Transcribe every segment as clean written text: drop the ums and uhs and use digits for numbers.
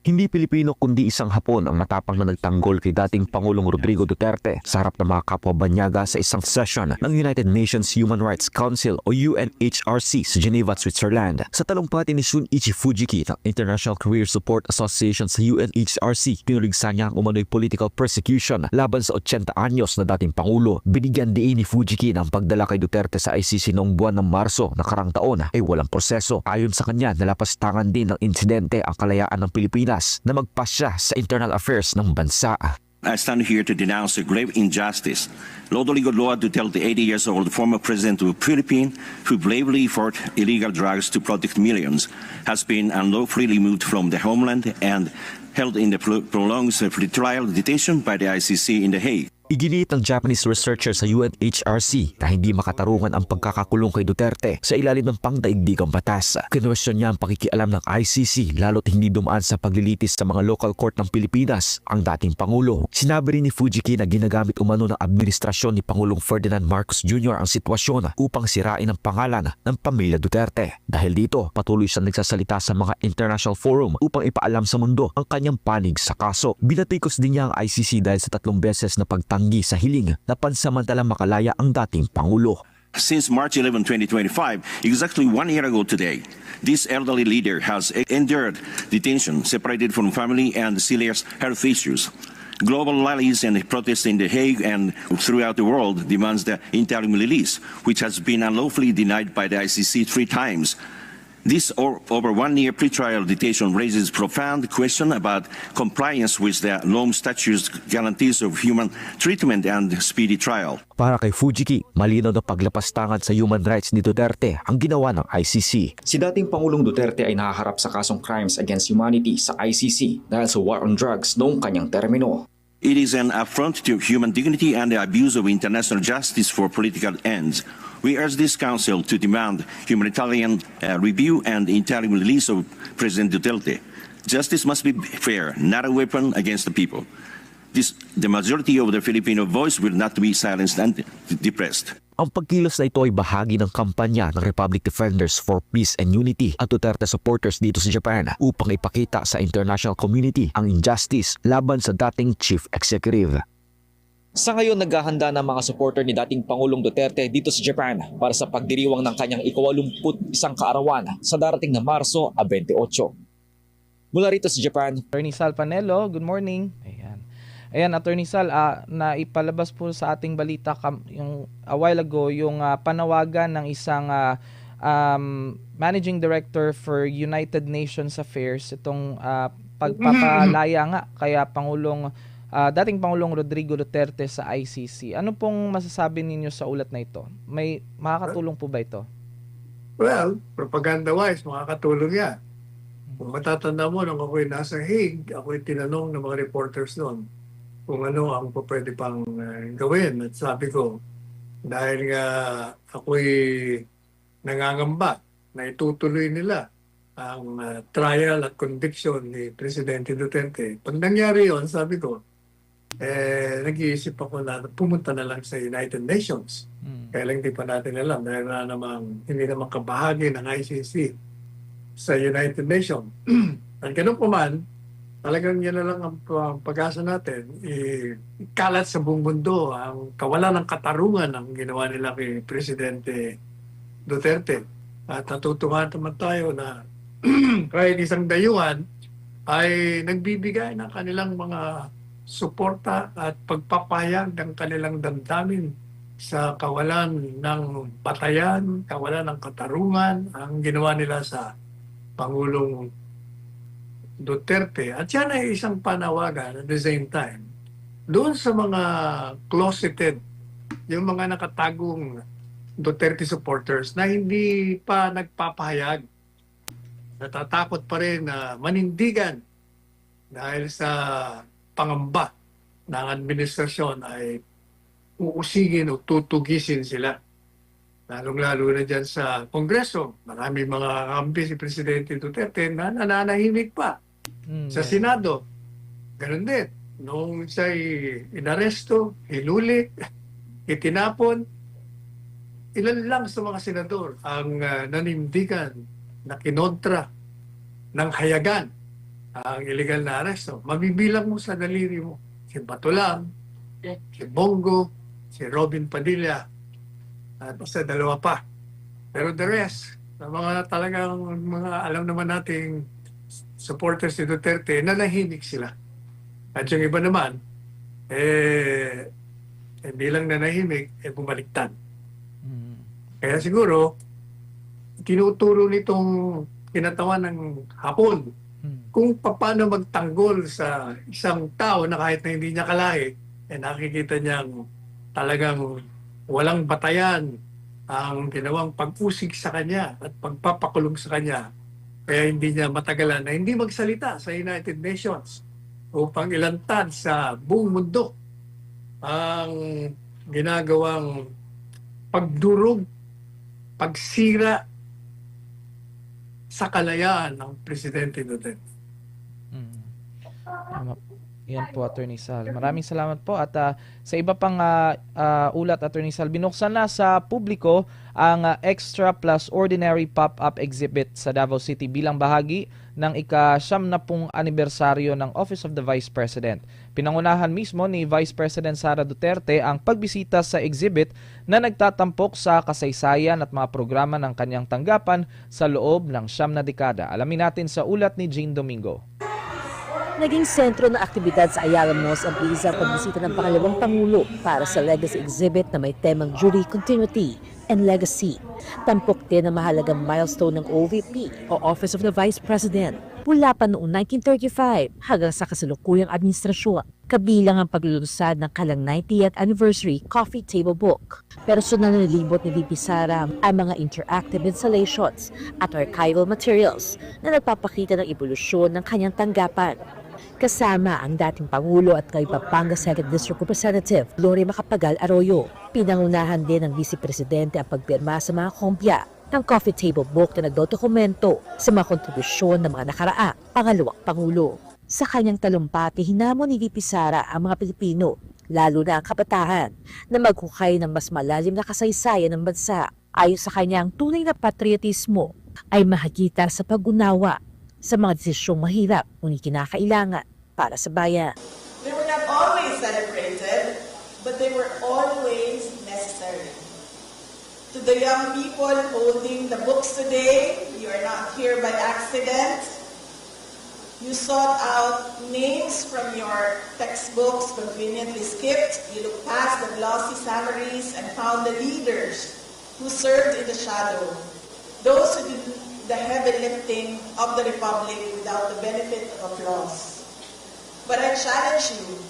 Hindi Pilipino kundi isang Hapon ang matapang na nagtanggol kay dating Pangulong Rodrigo Duterte sa harap ng mga kapwa-banyaga sa isang session ng United Nations Human Rights Council o UNHRC sa Geneva, Switzerland. Sa talumpati ni Shunichi Fujiki ng International Career Support Association sa UNHRC, pinurigsa niya ang umano'y political persecution laban sa 80 anyos na dating Pangulo. Binigyan diin ni Fujiki ng pagdala kay Duterte sa ICC noong buwan ng Marso na karang taon ay walang proseso. Ayon sa kanya, nalapastangan din ng insidente ang kalayaan ng Pilipinas na magpasya sa internal affairs ng bansa. I stand here to denounce a grave injustice. Rodrigo Duterte, 80 years old, former president of the Philippines, who bravely fought illegal drugs to protect millions, has been unlawfully removed from the homeland and held in the prolonged pretrial detention by the ICC in The Hague. Iginiit ng Japanese researcher sa UNHRC na hindi makatarungan ang pagkakakulong kay Duterte sa ilalim ng pangdaigdigang batas. Kinwestiyon niya ang pakikialam ng ICC lalo't hindi dumaan sa paglilitis sa mga local court ng Pilipinas ang dating Pangulo. Sinabi rin ni Fujiki na ginagamit umano ng administrasyon ni Pangulong Ferdinand Marcos Jr. ang sitwasyon upang sirain ang pangalan ng pamilya Duterte. Dahil dito, patuloy siyang nagsasalita sa mga international forum upang ipaalam sa mundo ang kanyang panig sa kaso. Binatikos din niya ang ICC dahil sa 3 beses na pagtanggi sa hiling na pansamantalang makalaya ang dating Pangulo. Since March 11, 2025, exactly 1 year ago today, this elderly leader has endured detention, separated from family and serious health issues. Global rallies and protests in The Hague and throughout the world demands the interim release, which has been unlawfully denied by the ICC 3 times. This over 1 year pretrial detention raises profound question about compliance with the Rome Statute's guarantees of human treatment and speedy trial. Para kay Fujiki, malinaw na paglapastangan sa human rights ni Duterte ang ginawa ng ICC. Si dating Pangulong Duterte ay nakaharap sa kasong crimes against humanity sa ICC dahil sa war on drugs noong kanyang termino. It is an affront to human dignity and the abuse of international justice for political ends. We urge this Council to demand humanitarian review and interim release of President Duterte. Justice must be fair, not a weapon against the people. The majority of the Filipino voice will not be silenced and depressed. Ang pagkilos na ito ay bahagi ng kampanya ng Republic Defenders for Peace and Unity at Duterte supporters dito sa Japan upang ipakita sa international community ang injustice laban sa dating chief executive. Sa ngayon, naghahanda ng mga supporter ni dating Pangulong Duterte dito sa Japan para sa pagdiriwang ng kanyang ika-81 kaarawan sa darating na Marso 28. Mula rito sa Japan, Attorney Sal Panelo, good morning. Ayan, Attorney Sal, naipalabas po sa ating balita yung a while ago yung panawagan ng isang Managing Director for United Nations Affairs, itong pagpapalaya nga kaya dating Pangulong Rodrigo Duterte sa ICC. Ano pong masasabi ninyo sa ulat na ito? May makakatulong po ba ito? Well, propaganda-wise, makakatulong yan. Kung matatanda mo, nung ako'y nasa Hague, ako'y tinanong ng mga reporters noon kung ano ang pwede pang gawin. At sabi ko, dahil nga ako'y nangangamba na itutuloy nila ang trial at conviction ni Presidente Duterte. Pag nangyari yon, sabi ko, nag-iisip ako na pumunta na lang sa United Nations. Kaya lang hindi pa natin alam dahil hindi naman kabahagi ng ICC sa United Nations. At ganun pa man, talagang yan na lang ang pag-asa natin. Ikalat sa buong mundo ang kawalan ng katarungan ang ginawa nila kay Presidente Duterte. At natutuwa naman tayo na kahit isang dayuhan ay nagbibigay ng kanilang mga suporta at pagpapahayag ng kanilang damdamin sa kawalan ng batayan, kawalan ng katarungan ang ginawa nila sa Pangulong Duterte. At yan ay isang panawagan at the same time doon sa mga closeted, yung mga nakatagong Duterte supporters na hindi pa nagpapahayag, natatakot pa rin na manindigan dahil sa pangamba ng administrasyon ay uusigin o tutugisin sila. Lalong-lalo na dyan sa Kongreso. Maraming mga kampi si Presidente Duterte na nananahimik pa. Sa Senado, ganun din. Noong siya'y inaresto, hinuli, itinapon, ilan lang sa mga senador ang nanindigan na kinontra ng hayagan ang illegal na aresto, mabibilang mo sa daliri mo. Si Batulang, si Bongo, si Robin Padilla, at basta dalawa pa. Pero the rest, sa mga talagang mga alam naman nating supporters ni Duterte, nanahimik sila. At yung iba naman, hindi lang nanahimik, bumaliktad. Kaya siguro, tinuturo nitong kinatawan ng Hapon kung paano magtanggol sa isang tao na kahit na hindi niya kalahi, nakikita niyang talagang walang batayan ang ginawang pag-usig sa kanya at pagpapakulong sa kanya. Kaya hindi niya matagalan na hindi magsalita sa United Nations upang ilantad sa buong mundo ang ginagawang pagdurog, pagsira sa kalayaan ng Presidente Duterte. Yan po, Attorney Sal. Maraming salamat po. At sa iba pang ulat, Attorney Sal, binuksan na sa publiko ang Extra plus Ordinary Pop-Up Exhibit sa Davao City bilang bahagi ng ika-70 anibersaryo ng Office of the Vice President. Pinangunahan mismo ni Vice President Sara Duterte ang pagbisita sa exhibit na nagtatampok sa kasaysayan at mga programa ng kanyang tanggapan sa loob ng 9 na dekada. Alamin natin sa ulat ni Jane Domingo. Naging sentro ng aktibidad sa Ayala Malls ang isang pagbisita ng pangalawang Pangulo para sa legacy exhibit na may temang Jury Continuity and Legacy. Tampok din ang mahalagang milestone ng OVP o Office of the Vice President mula pa noong 1935 hanggang sa kasalukuyang administrasyon. Kabilang ang paglulunsad ng kalang 90th Anniversary Coffee Table Book. Personal na nilibot ni VP Sara ang mga interactive installations at archival materials na nagpapakita ng evolusyon ng kanyang tanggapan. Kasama ang dating Pangulo at kay Pampanga 2nd District Representative Gloria Macapagal Arroyo. Pinangunahan din ng Vice Presidente ang pagpirma sa mga kompya ng Coffee Table Book na nagdodokumento sa mga kontribusyon ng mga nakaraang pangalawang Pangulo. Sa kanyang talumpati, hinamon ni VP Sara ang mga Pilipino, lalo na ang kabataan, na maghukay ng mas malalim na kasaysayan ng bansa. Ayon sa kanyang tunay na patriotismo ay mahagita sa pag-unawa sa mga desisyong mahirap ngunit kinakailangan para sa bayan. They were not always celebrated, but they were always necessary. To the young people holding the books today, you are not here by accident. You sought out names from your textbooks, conveniently skipped. You looked past the glossy summaries and found the leaders who served in the shadow. Those who did the heavy lifting of the Republic without the benefit of applause. But I challenge you,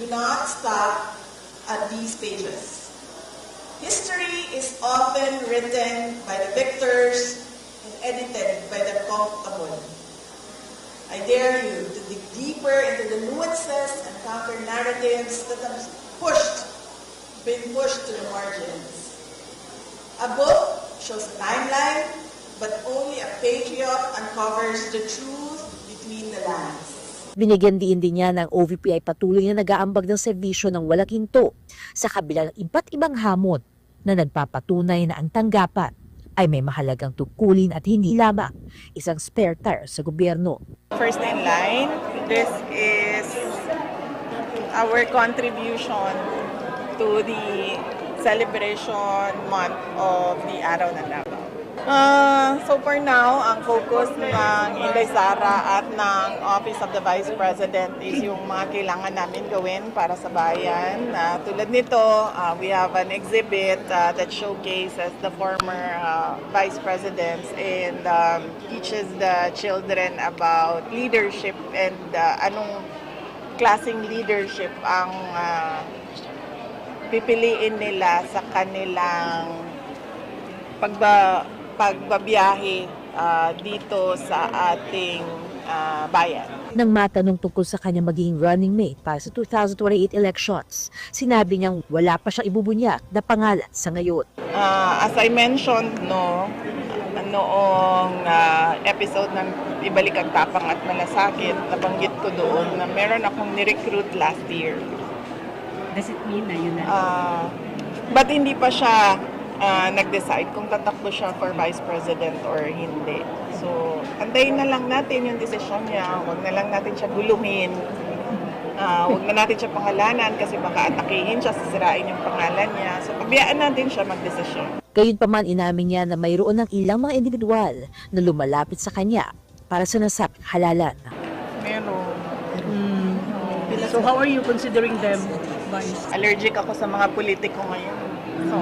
do not stop at these pages. History is often written by the victors and edited by the comfortable. I dare you to dig deeper into the nuances and counter narratives that have been pushed to the margins. A book shows a timeline, but only a patriot uncovers the truth between the lines. Binigyan din niya ng OVP ay patuloy na nag-aambag ng serbisyo ng walang hinto sa kabila ng iba't ibang hamon na nagpapatunay na ang tanggapan ay may mahalagang tungkulin at hindi lamang isang spare tire sa gobyerno. First in line, this is our contribution to the celebration month of the Araw ng Davao. So for now, ang focus ng Inday Sara at ng Office of the Vice President is yung mga kailangan namin gawin para sa bayan. Tulad nito, we have an exhibit that showcases the former Vice Presidents and teaches the children about leadership and anong klaseng leadership ang pipiliin nila sa kanilang pagbabiyahe dito sa ating bayan. Nang matanong tungkol sa kanya magiging running mate para sa 2028 elections, sinabi niyang wala pa siyang ibubunyag na pangalan sa ngayon. As I mentioned, noong episode ng Ibalik ang Tapang at Malasakit, nabanggit ko doon na meron akong ni-recruit last year. Does it mean na yun na? But hindi pa siya nag-decide kung tatakbo siya for Vice President or hindi. So, So, antayin na lang natin yung desisyon niya. Huwag na lang natin siya guluhin. Huwag na natin siya pangalanan kasi baka atakihin siya, sisirain yung pangalan niya. So, pabayaan natin siya magdesisyon. Gayunpaman inamin niya na mayroon ng ilang mga individual na lumalapit sa kanya para sa nasabing halalan. Meron. So how are you considering them, Vice? Allergic ako sa mga politiko ngayon. So,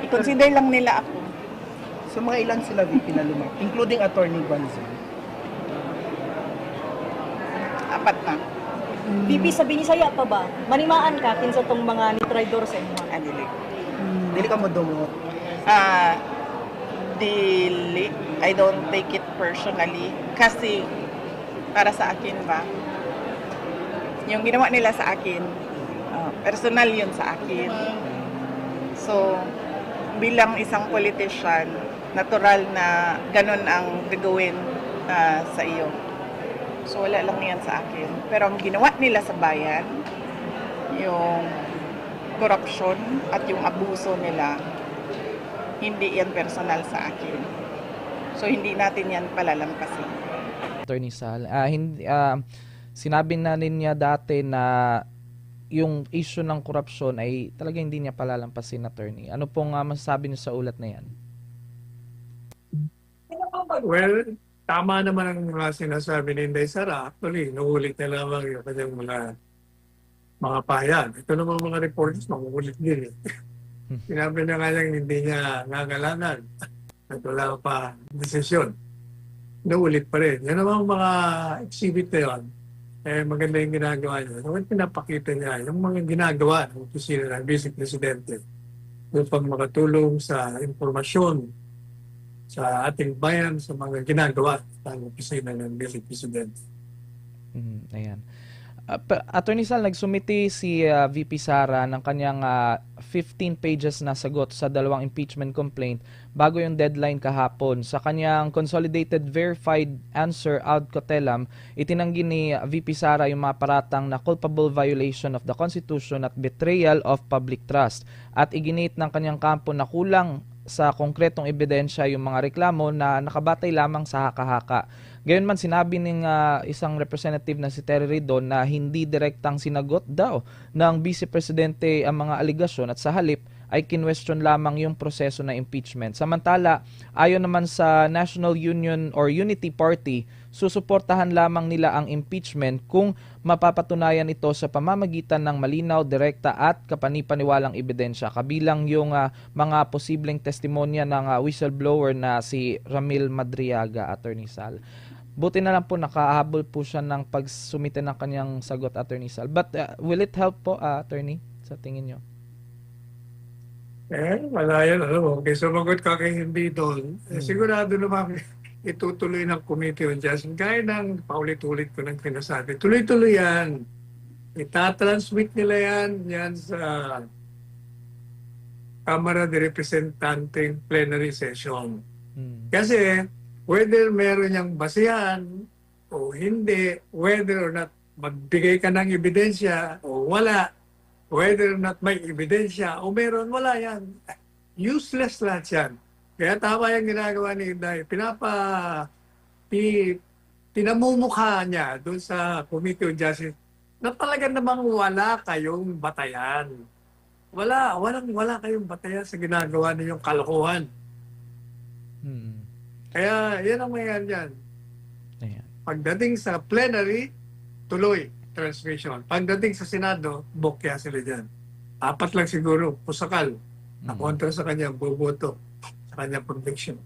i-consider lang nila ako. So mga ilan sila VP na lumapit, including Attorney Gonzalo? 4 na. VP, sabi ni saya pa ba? Manimaan ka kinsa tong mga ni-traidor sa inyo. Adili. Dili ka mo dumot. Dili. I don't take it personally. Kasi, para sa akin ba, yung ginawa nila sa akin, personal yun sa akin. So, bilang isang politician, natural na ganun ang gagawin sa iyo. So, wala lang yan sa akin. Pero ang ginawa nila sa bayan, yung corruption at yung abuso nila, hindi yan personal sa akin. So, hindi natin yan palalampasin. Attorney Sal, sinabi na rin niya dati na yung issue ng korupsyon ay talaga hindi niya palalampasin, attorney. Ano pong masasabi niyo sa ulat na yan? Well, tama naman ang mga sinasabi ni Inday Sara. Actually, nuulit na lamang yung kanyang mga pahayag. Ito naman mga reporters, makukulit din. Sinabi na nga niyang hindi niya ngangalanan at wala pa desisyon. Naulit pa rin. Yan naman mga exhibit na yun. Maganda yung ginagawa niya. So, pinapakita niya yung mga ginagawa ng opisina ng Vice Presidente upang makatulong sa impormasyon sa ating bayan sa mga ginagawa ng opisina ng Vice Presidente. Ayan. Attorney Sal, nagsumiti si VP Sara ng kanyang 15 pages na sagot sa 2 impeachment complaint bago yung deadline kahapon. Sa kanyang consolidated verified answer ad cotellam, itinanggi ni VP Sara yung mga paratang na culpable violation of the Constitution at betrayal of public trust at iginit ng kanyang kampo na kulang sa konkretong ebidensya yung mga reklamo na nakabatay lamang sa haka-haka. Gayunman sinabi ng isang representative na si Terry Ridon na hindi direktang sinagot daw ng Vice Presidente ang mga aligasyon at sa halip ay kinwestiyon lamang yung proseso na impeachment. Samantala, ayon naman sa National Union or Unity Party, susuportahan lamang nila ang impeachment kung mapapatunayan ito sa pamamagitan ng malinaw, direkta at kapanipaniwalang ebidensya. Kabilang yung mga posibleng testimonya ng whistleblower na si Ramil Madriaga, Attorney Sal. Buti na lang po nakahabol po siya ng pagsumite ng kanyang sagot, Attorney Sal. But will it help po, Attorney, sa tingin nyo? Wala yan. Okay, sumagot ka kay hindi doon. Sigurado naman itutuloy ng Committee on Justice. Gaya ng paulit-ulit ko ng pinasabi. Tuloy-tuloy yan. Itatransmit nila yan sa Kamara de Representante plenary session. Kasi whether meron niyang basihan o hindi, whether or not magbigay ka ng ebidensya o wala, whether or not may ebidensya o meron, wala yan. Useless lahat yan. Kaya tama yung ginagawa ni Inday. Pinamumukha niya doon sa Committee on Justice na talaga namang wala kayong batayan. Wala kayong batayan sa ginagawa ninyong kalokohan. Kaya yan ang mayroon yan. Pagdating sa plenary, tuloy transmission. Pagdating sa Senado, bokya sila dyan. 4 lang siguro, pusakal, na kontra sa kanyang boboto, sa kanyang conviction.